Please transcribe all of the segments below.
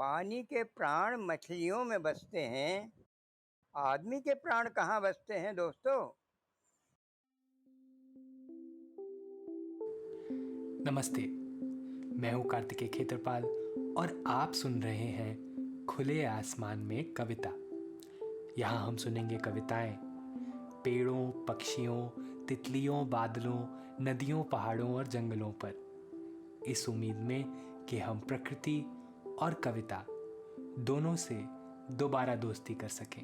पानी के प्राण मछलियों में बसते हैं। आदमी के प्राण कहाँ बसते हैं दोस्तों? नमस्ते। मैं हूँ कार्तिकेय खेत्रपाल और आप सुन रहे हैं खुले आसमान में कविता। यहाँ हम सुनेंगे कविताएं पेड़ों, पक्षियों, तितलियों, बादलों, नदियों, पहाड़ों और जंगलों पर, इस उम्मीद में कि हम प्रकृति और कविता दोनों से दोबारा दोस्ती कर सकें।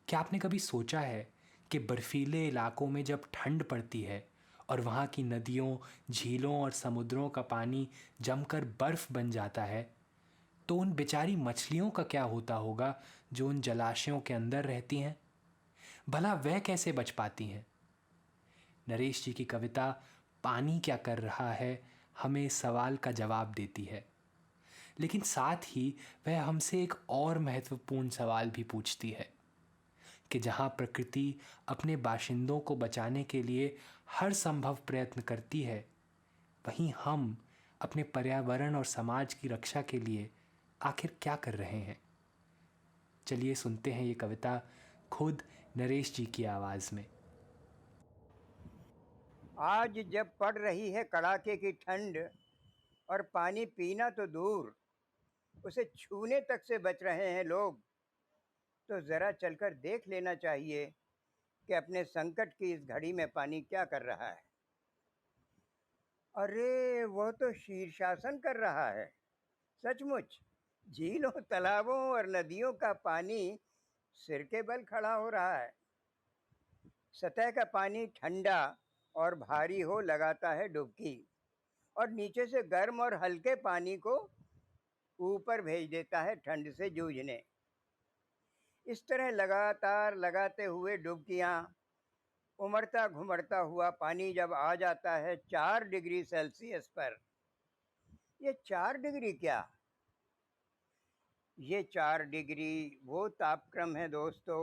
क्या आपने कभी सोचा है कि बर्फीले इलाकों में जब ठंड पड़ती है और वहाँ की नदियों, झीलों और समुद्रों का पानी जमकर बर्फ बन जाता है, तो उन बेचारी मछलियों का क्या होता होगा जो उन जलाशयों के अंदर रहती हैं? भला वह कैसे बच पाती हैं? नरेश जी की कविता पानी क्या कर रहा है हमें इस सवाल का जवाब देती है, लेकिन साथ ही वह हमसे एक और महत्वपूर्ण सवाल भी पूछती है कि जहाँ प्रकृति अपने बाशिंदों को बचाने के लिए हर संभव प्रयत्न करती है, वहीं हम अपने पर्यावरण और समाज की रक्षा के लिए आखिर क्या कर रहे हैं? चलिए सुनते हैं ये कविता खुद नरेश जी की आवाज़ में। आज जब पड़ रही है कड़ाके की ठंड और पानी पीना तो दूर, उसे छूने तक से बच रहे हैं लोग, तो जरा चलकर देख लेना चाहिए कि अपने संकट की इस घड़ी में पानी क्या कर रहा है। अरे वो तो शीर्षासन कर रहा है। सचमुच झीलों, तालाबों और नदियों का पानी सिर के बल खड़ा हो रहा है। सतह का पानी ठंडा और भारी हो लगाता है डुबकी, और नीचे से गर्म और हल्के पानी को ऊपर भेज देता है ठंड से जूझने। इस तरह लगातार लगाते हुए डुबकियां, उमड़ता घुमड़ता हुआ पानी जब आ जाता है 4 डिग्री सेल्सियस पर। ये 4 डिग्री क्या, ये 4 डिग्री वो तापक्रम है दोस्तों,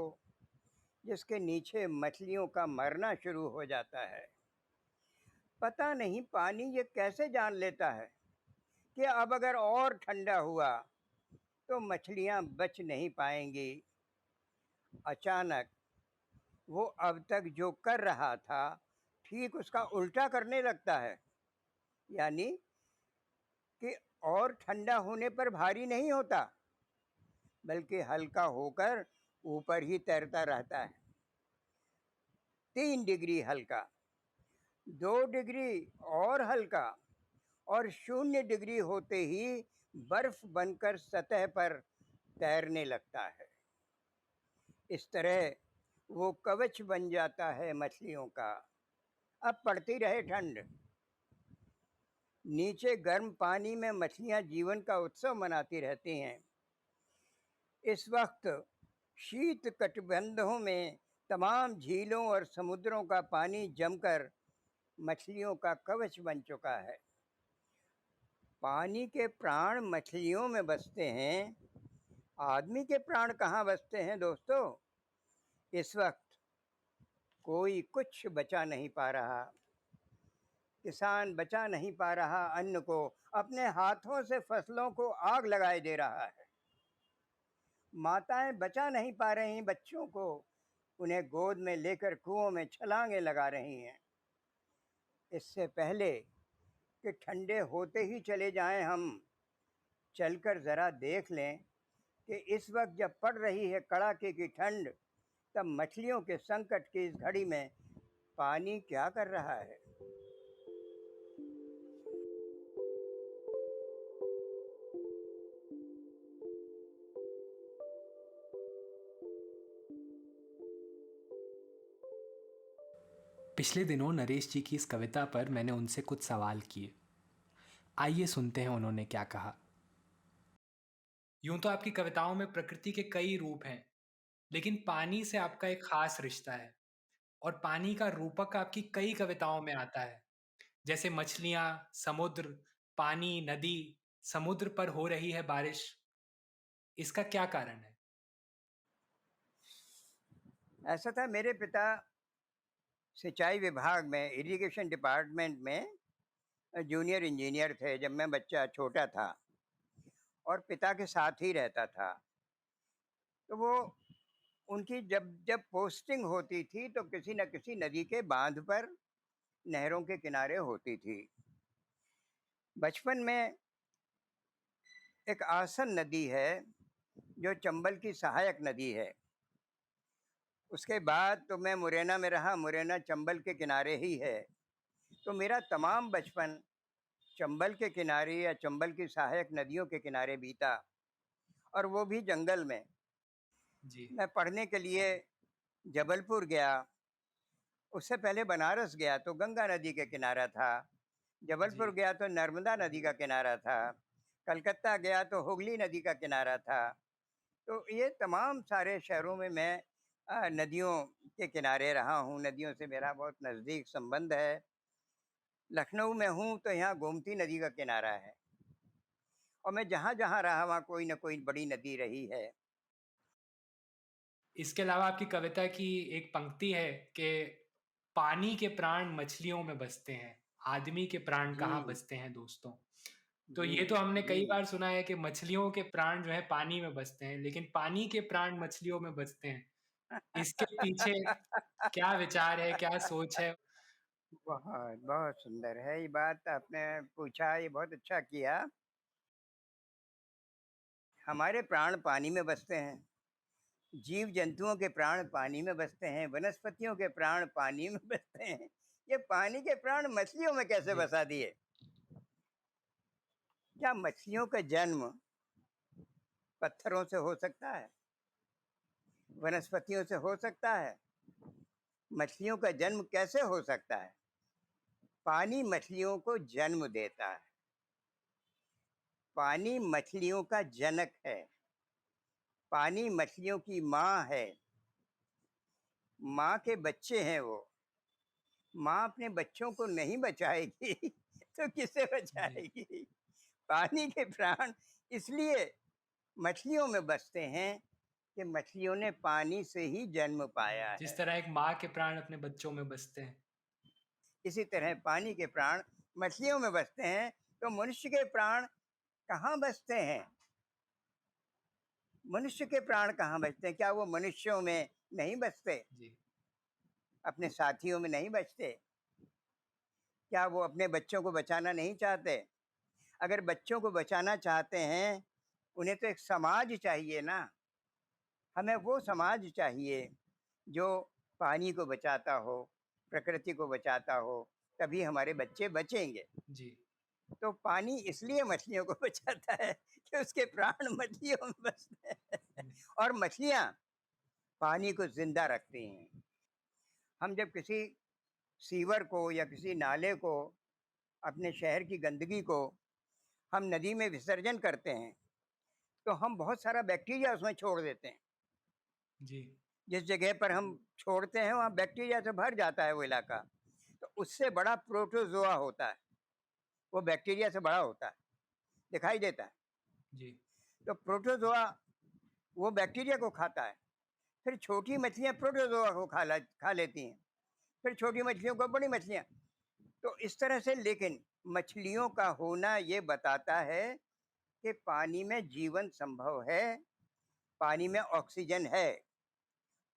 जिसके नीचे मछलियों का मरना शुरू हो जाता है। पता नहीं पानी ये कैसे जान लेता है कि अब अगर और ठंडा हुआ तो मछलियां बच नहीं पाएंगी। अचानक वो अब तक जो कर रहा था, ठीक उसका उल्टा करने लगता है। यानी कि और ठंडा होने पर भारी नहीं होता, बल्कि हल्का होकर ऊपर ही तैरता रहता है। 3 डिग्री हल्का, 2 डिग्री और हल्का, और 0 डिग्री होते ही बर्फ बनकर सतह पर तैरने लगता है। इस तरह वो कवच बन जाता है मछलियों का। अब पड़ती रहे ठंड, नीचे गर्म पानी में मछलियां जीवन का उत्सव मनाती रहती हैं। इस वक्त शीत कटिबंधों में तमाम झीलों और समुद्रों का पानी जमकर मछलियों का कवच बन चुका है। पानी के प्राण मछलियों में बसते हैं। आदमी के प्राण कहाँ बसते हैं दोस्तों? इस वक्त कोई कुछ बचा नहीं पा रहा। किसान बचा नहीं पा रहा अन्न को, अपने हाथों से फसलों को आग लगाए दे रहा है। माताएं बचा नहीं पा रही बच्चों को, उन्हें गोद में लेकर कुओं में छलांगे लगा रही हैं। इससे पहले कि ठंडे होते ही चले जाएं, हम चलकर ज़रा देख लें कि इस वक्त जब पड़ रही है कड़ाके की ठंड, तब मछलियों के संकट की इस घड़ी में पानी क्या कर रहा है। पिछले दिनों नरेश जी की इस कविता पर मैंने उनसे कुछ सवाल किए। आइए सुनते हैं उन्होंने क्या कहा। यूं तो आपकी कविताओं में प्रकृति के कई रूप हैं, लेकिन पानी से आपका एक खास रिश्ता है और पानी का रूपक आपकी कई कविताओं में आता है, जैसे मछलियां, समुद्र, पानी, नदी, समुद्र पर हो रही है बारिश। इसका क्या कारण है? ऐसा था, मेरे पिता सिंचाई विभाग में, इरिगेशन डिपार्टमेंट में जूनियर इंजीनियर थे जब मैं बच्चा छोटा था और पिता के साथ ही रहता था। तो वो उनकी जब जब पोस्टिंग होती थी तो किसी न किसी नदी के बांध पर, नहरों के किनारे होती थी। बचपन में एक आसन नदी है जो चंबल की सहायक नदी है। उसके बाद तो मैं मुरैना में रहा, मुरैना चंबल के किनारे ही है। तो मेरा तमाम बचपन चंबल के किनारे या चंबल की सहायक नदियों के किनारे बीता, और वो भी जंगल में। जी, मैं पढ़ने के लिए जबलपुर गया, उससे पहले बनारस गया तो गंगा नदी के किनारा था, जी। जबलपुर गया तो नर्मदा नदी का किनारा था, कलकत्ता गया तो हुगली नदी का किनारा था। तो ये तमाम सारे शहरों में मैं नदियों के किनारे रहा हूँ, नदियों से मेरा बहुत नज़दीक संबंध है। लखनऊ में हूँ तो यहाँ गोमती नदी का किनारा है, और मैं जहाँ जहाँ रहा वहाँ कोई ना कोई बड़ी नदी रही है। इसके अलावा आपकी कविता की एक पंक्ति है कि पानी के प्राण मछलियों में बसते हैं, आदमी के प्राण कहाँ जी, बसते हैं दोस्तों। तो जी, ये तो हमने जी। कई बार सुना है कि मछलियों के प्राण जो है पानी में बसते हैं, लेकिन पानी के प्राण मछलियों में बसते हैं। इसके पीछे क्या विचार है, क्या सोच है? बहुत बहुत सुंदर है ये बात आपने पूछा, ये बहुत अच्छा किया। हमारे प्राण पानी में बसते हैं, जीव जंतुओं के प्राण पानी में बसते हैं, वनस्पतियों के प्राण पानी में बसते हैं। ये पानी के प्राण मछलियों में कैसे जी, बसा दिए? क्या मछलियों का जन्म पत्थरों से हो सकता है? वनस्पतियों से हो सकता है? मछलियों का जन्म कैसे हो सकता है? पानी मछलियों को जन्म देता है। पानी मछलियों का जनक है। पानी मछलियों की माँ है। माँ के बच्चे हैं वो। माँ अपने बच्चों को नहीं बचाएगी तो किसे जी। बचाएगी? पानी के प्राण इसलिए मछलियों में बसते हैं कि मछलियों ने पानी से ही जन्म पाया जिस है। तरह एक माँ के प्राण अपने बच्चों में बसते हैं। इसी तरह पानी के प्राण मछलियों में बसते हैं, तो मनुष्य के प्राण कहाँ बसते हैं? मनुष्य के प्राण कहाँ बसते हैं? क्या वो मनुष्यों में नहीं बसते? जी, अपने साथियों में नहीं बसते? क्या वो अपने बच्चों को बचाना नहीं चाहते? अगर बच्चों को बचाना चाहते हैं, उन्हें तो एक समाज चाहिए ना। हमें वो समाज चाहिए जो पानी को बचाता हो, प्रकृति को बचाता हो, तभी हमारे बच्चे बचेंगे। जी, तो पानी इसलिए मछलियों को बचाता है कि उसके प्राण मछलियों में बसते हैं, जी, और मछलियाँ पानी को ज़िंदा रखती हैं। हम जब किसी सीवर को या किसी नाले को, अपने शहर की गंदगी को हम नदी में विसर्जन करते हैं, तो हम बहुत सारा बैक्टीरिया उसमें छोड़ देते हैं। जी, जिस जगह पर हम छोड़ते हैं वहाँ बैक्टीरिया से भर जाता है वो इलाका। तो उससे बड़ा प्रोटोज़ोआ होता है, वो बैक्टीरिया से बड़ा होता है, दिखाई देता है। जी, तो प्रोटोज़ोआ वो बैक्टीरिया को खाता है, फिर छोटी मछलियाँ प्रोटोज़ोआ को खा लेती हैं, फिर छोटी मछलियों को बड़ी मछलियाँ। तो इस तरह से, लेकिन मछलियों का होना ये बताता है कि पानी में जीवन संभव है, पानी में ऑक्सीजन है।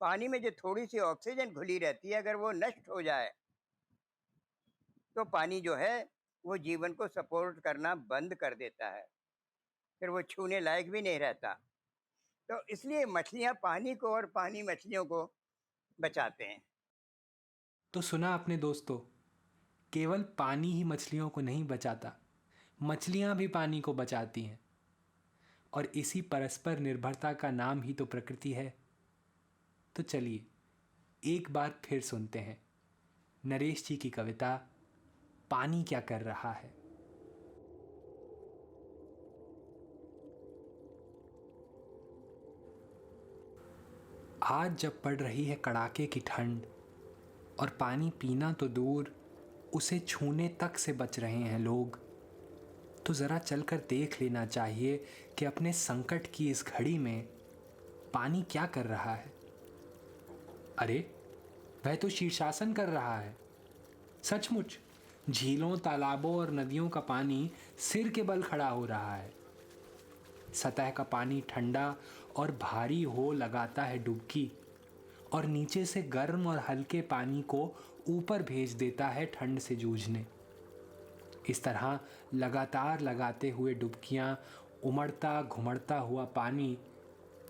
पानी में जो थोड़ी-सी ऑक्सीजन घुली रहती है, अगर वो नष्ट हो जाए, तो पानी जो है, वो जीवन को सपोर्ट करना बंद कर देता है। फिर वो छूने लायक भी नहीं रहता। तो इसलिए मछलियाँ पानी को और पानी मछलियों को बचाते हैं। तो सुना आपने दोस्तों, केवल पानी ही मछलियों को नहीं बचाता, मछलियाँ भी पानी को बचाती हैं। और इसी परस्पर निर्भरता का नाम ही तो प्रकृति है। तो चलिए एक बार फिर सुनते हैं नरेश जी की कविता पानी क्या कर रहा है। आज जब पड़ रही है कड़ाके की ठंड और पानी पीना तो दूर, उसे छूने तक से बच रहे हैं लोग, तो ज़रा चलकर देख लेना चाहिए कि अपने संकट की इस घड़ी में पानी क्या कर रहा है। अरे, वह तो शीर्षासन कर रहा है। सचमुच झीलों, तालाबों और नदियों का पानी सिर के बल खड़ा हो रहा है। सतह का पानी ठंडा और भारी हो लगाता है डुबकी, और नीचे से गर्म और हल्के पानी को ऊपर भेज देता है ठंड से जूझने। इस तरह लगातार लगाते हुए डुबकियां उमड़ता घुमड़ता हुआ पानी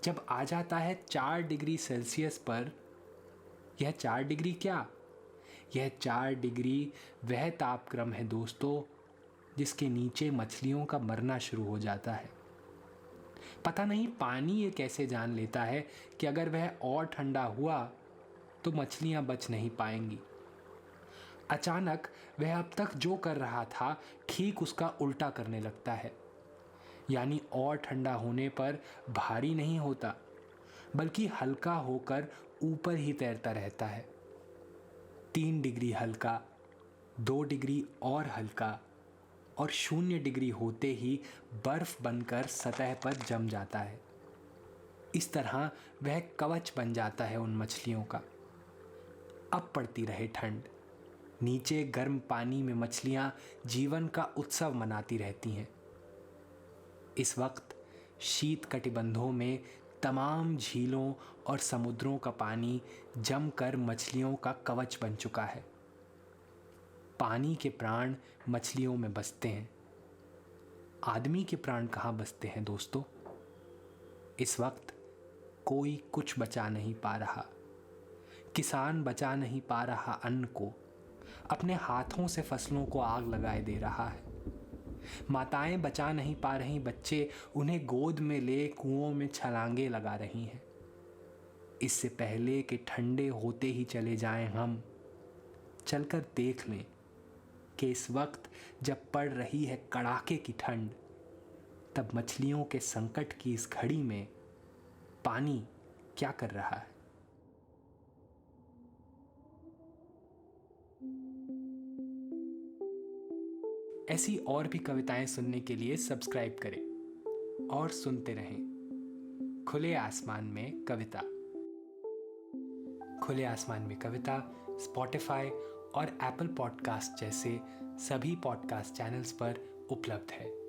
जब आ जाता है 4 डिग्री सेल्सियस पर, यह 4 डिग्री क्या, यह 4 डिग्री वह तापक्रम है दोस्तों जिसके नीचे मछलियों का मरना शुरू हो जाता है। पता नहीं पानी ये कैसे जान लेता है कि अगर वह और ठंडा हुआ तो मछलियां बच नहीं पाएंगी। अचानक वह अब तक जो कर रहा था ठीक उसका उल्टा करने लगता है, यानी और ठंडा होने पर भारी नहीं होता बल्कि हल्का होकर ऊपर ही तैरता रहता है। 3 डिग्री हल्का, 2 डिग्री और हल्का, और 0 डिग्री होते ही बर्फ बनकर सतह पर जम जाता है। इस तरह वह कवच बन जाता है उन मछलियों का। अब पड़ती रहे ठंड, नीचे गर्म पानी में मछलियां जीवन का उत्सव मनाती रहती हैं। इस वक्त शीत कटिबंधों में तमाम झीलों और समुद्रों का पानी जमकर मछलियों का कवच बन चुका है। पानी के प्राण मछलियों में बसते हैं। आदमी के प्राण कहाँ बसते हैं दोस्तों? इस वक्त कोई कुछ बचा नहीं पा रहा। किसान बचा नहीं पा रहा अन्न को, अपने हाथों से फसलों को आग लगाए दे रहा है। माताएं बचा नहीं पा रही बच्चे, उन्हें गोद में ले कुओं में छलांगे लगा रही हैं। इससे पहले कि ठंडे होते ही चले जाएं हम, चलकर देख लें कि इस वक्त जब पड़ रही है कड़ाके की ठंड, तब मछलियों के संकट की इस घड़ी में पानी क्या कर रहा है। ऐसी और भी कविताएं सुनने के लिए सब्सक्राइब करें और सुनते रहें खुले आसमान में कविता। खुले आसमान में कविता स्पॉटिफाई और एप्पल पॉडकास्ट जैसे सभी पॉडकास्ट चैनल्स पर उपलब्ध है।